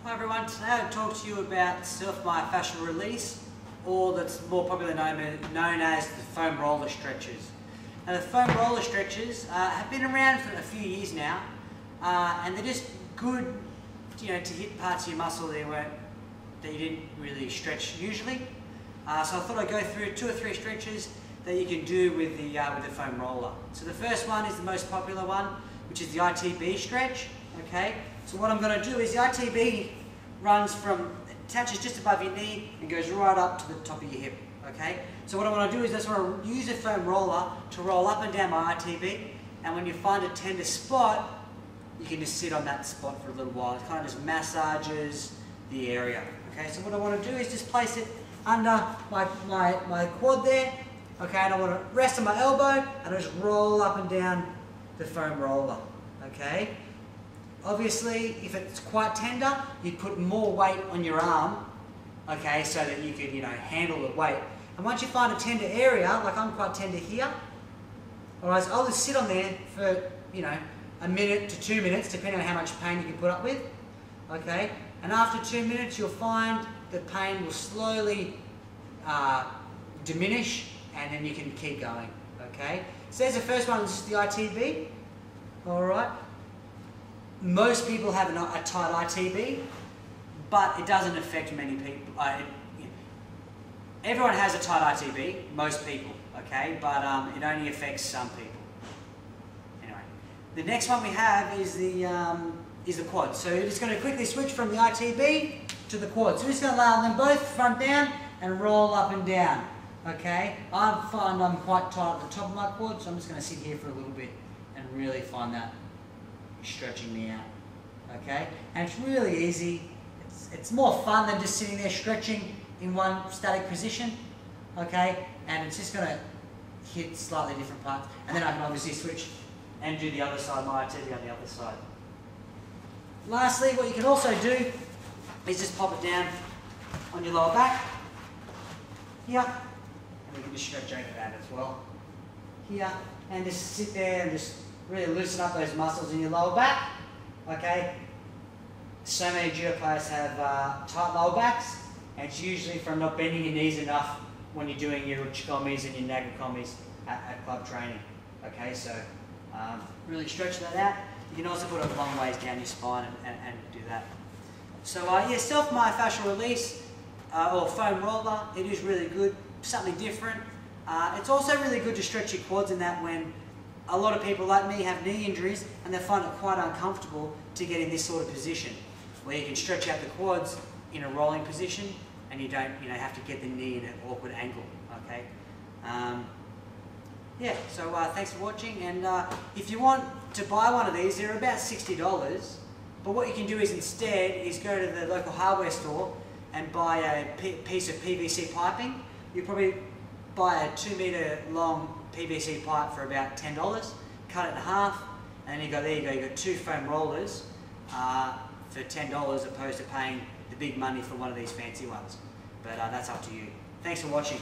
Hi everyone, today I'll talk to you about self-myofascial release, or that's more popularly known as the foam roller stretches. Now the foam roller stretches have been around for a few years now, and they're just good, to hit parts of your muscle that you didn't really stretch usually. So I thought I'd go through 2 or 3 stretches that you can do with the foam roller. So the first one is the most popular one, which is the ITB stretch. Okay, so what I'm going to do is the ITB attaches just above your knee and goes right up to the top of your hip. Okay, so what I want to do is I want to use a foam roller to roll up and down my ITB, and when you find a tender spot, you can just sit on that spot for a little while. It kind of just massages the area. Okay, so what I want to do is just place it under my quad there. Okay, and I want to rest on my elbow and I just roll up and down the foam roller. Okay. Obviously, if it's quite tender, you'd put more weight on your arm, okay, so that you could, handle the weight. And once you find a tender area, like I'm quite tender here, alright, so I'll just sit on there for, a minute to 2 minutes, depending on how much pain you can put up with, okay. And after 2 minutes, you'll find the pain will slowly diminish, and then you can keep going, okay. So there's the first one, this is the ITB, alright. Most people have a tight ITB, but it doesn't affect many people. Everyone has a tight ITB, most people, okay, but it only affects some people. Anyway, the next one we have is the quad. So you're just going to quickly switch from the ITB to the quad. So we're just going to allow them both front down and roll up and down. Okay, I find I'm quite tight at the top of my quad, so I'm just going to sit here for a little bit and really find that stretching me out. Okay, and it's really easy. It's more fun than just sitting there stretching in one static position. Okay, and it's just going to hit slightly different parts, and then I can obviously switch and do the other side, my ITB on the other side. Lastly, what you can also do is just pop it down on your lower back here, and you can just stretch over that as well here, and just sit there and just really loosen up those muscles in your lower back. Okay, so many judo players have tight lower backs, and it's usually from not bending your knees enough when you're doing your chikomis and your nagakomis at club training. Okay, so really stretch that out. You can also put it long ways down your spine and do that. So yeah, self-myofascial release or foam roller, it is really good, something different. It's also really good to stretch your quads in that when a lot of people like me have knee injuries and they find it quite uncomfortable to get in this sort of position where you can stretch out the quads in a rolling position and you don't have to get the knee in an awkward angle. Okay. Yeah, so thanks for watching, and if you want to buy one of these, they're about $60, but what you can do is instead go to the local hardware store and buy a piece of PVC piping. You probably buy a 2-meter long PVC pipe for about $10, cut it in half, and then there you got 2 foam rollers for $10 opposed to paying the big money for one of these fancy ones. But that's up to you. Thanks for watching.